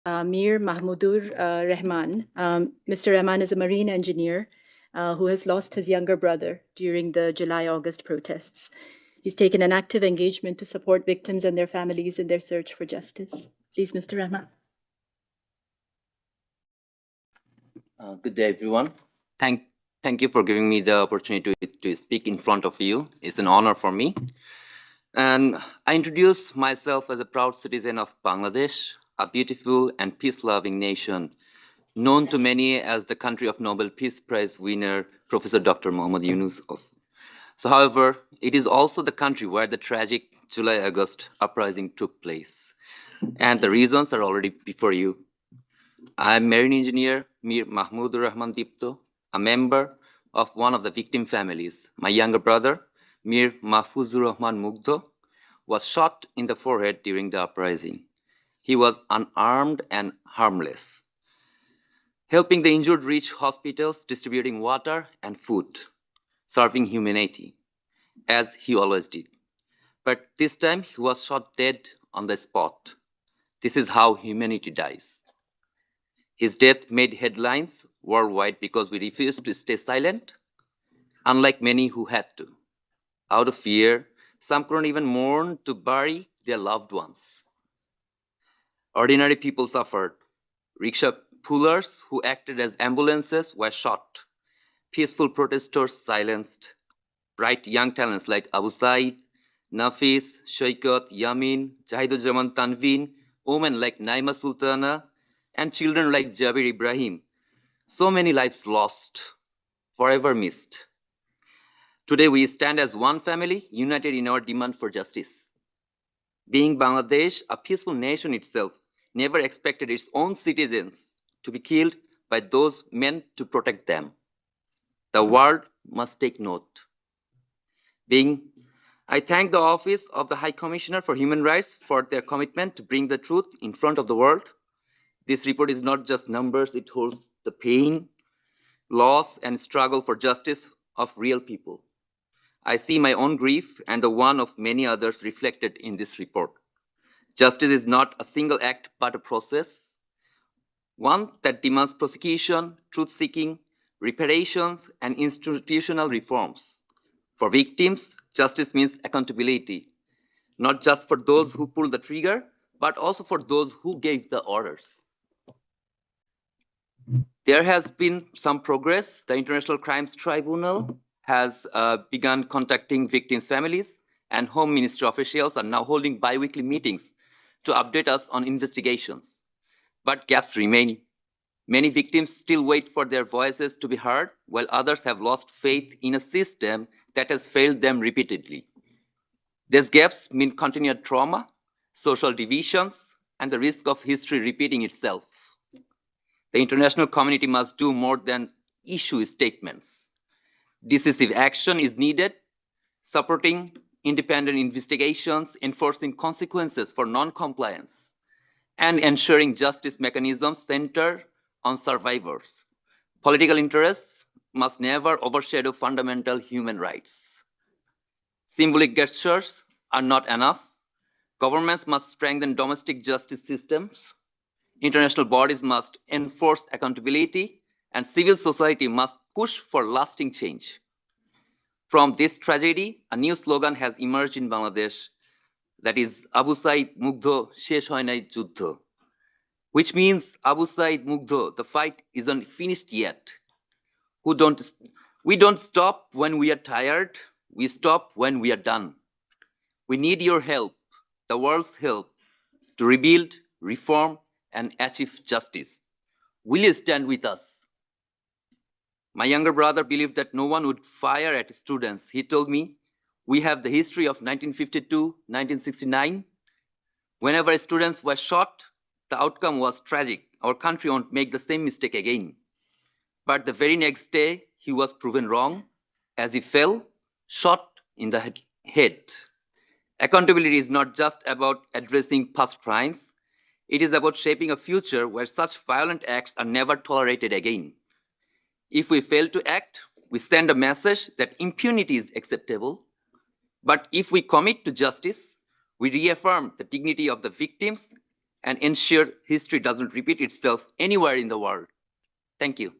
Mir Mahmudur Rahman. Mr. Rahman is a marine engineer who has lost his younger brother during the July-August protests. He's taken an active engagement to support victims and their families in their search for justice. Please, Mr. Rahman. Good day, everyone. Thank you for giving me the opportunity to speak in front of you. It's an honor for me. And I introduce myself as a proud citizen of Bangladesh, a beautiful and peace-loving nation, known to many as the country of Nobel Peace Prize winner, Professor Dr. Muhammad Yunus. So, however, it is also the country where the tragic July-August uprising took place. And the reasons are already before you. I'm marine engineer Mir Mahmudur Rahman Dipto, a member of one of the victim families. My younger brother, Mir Mahfuzur Rahman Mugdho, was shot in the forehead during the uprising. He was unarmed and harmless, helping the injured reach hospitals, distributing water and food, serving humanity, as he always did. But this time, he was shot dead on the spot. This is how humanity dies. His death made headlines worldwide because we refused to stay silent, unlike many who had to. Out of fear, some couldn't even mourn to bury their loved ones. Ordinary people suffered. Rickshaw pullers who acted as ambulances were shot. Peaceful protesters silenced. Bright young talents like Abu Said, Nafis, Shoikat, Yamin, Jahiduzzaman Tanveen, women like Naima Sultana, and children like Jabir Ibrahim. So many lives lost, forever missed. Today we stand as one family, united in our demand for justice. Being Bangladesh, a peaceful nation itself, never expected its own citizens to be killed by those meant to protect them. The world must take note. I thank the Office of the High Commissioner for Human Rights for their commitment to bring the truth in front of the world. This report is not just numbers, it holds the pain, loss, and struggle for justice of real people. I see my own grief and the one of many others reflected in this report. Justice is not a single act, but a process, one that demands prosecution, truth-seeking, reparations, and institutional reforms. For victims, justice means accountability, not just for those who pulled the trigger, but also for those who gave the orders. There has been some progress. The International Crimes Tribunal has begun contacting victims' families, and Home Ministry officials are now holding bi-weekly meetings to update us on investigations. But gaps remain. Many victims still wait for their voices to be heard, while others have lost faith in a system that has failed them repeatedly. These gaps mean continued trauma, social divisions, and the risk of history repeating itself. The international community must do more than issue statements. Decisive action is needed, supporting independent investigations, enforcing consequences for non-compliance, and ensuring justice mechanisms center on survivors. Political interests must never overshadow fundamental human rights. Symbolic gestures are not enough. Governments must strengthen domestic justice systems. International bodies must enforce accountability, and civil society must push for lasting change. From this tragedy, a new slogan has emerged in Bangladesh, that is Abu Said Mugdho Shesh Hoy Nai Juddho, which means Abu Said Mugdho, the fight isn't finished yet. We don't stop when we are tired, we stop when we are done. We need your help, the world's help, to rebuild, reform, and achieve justice. Will you stand with us? My younger brother believed that no one would fire at students. He told me, we have the history of 1952, 1969. Whenever students were shot, the outcome was tragic. Our country won't make the same mistake again. But the very next day, he was proven wrong as he fell, shot in the head. Accountability is not just about addressing past crimes. It is about shaping a future where such violent acts are never tolerated again. If we fail to act, we send a message that impunity is acceptable. But if we commit to justice, we reaffirm the dignity of the victims and ensure history doesn't repeat itself anywhere in the world. Thank you.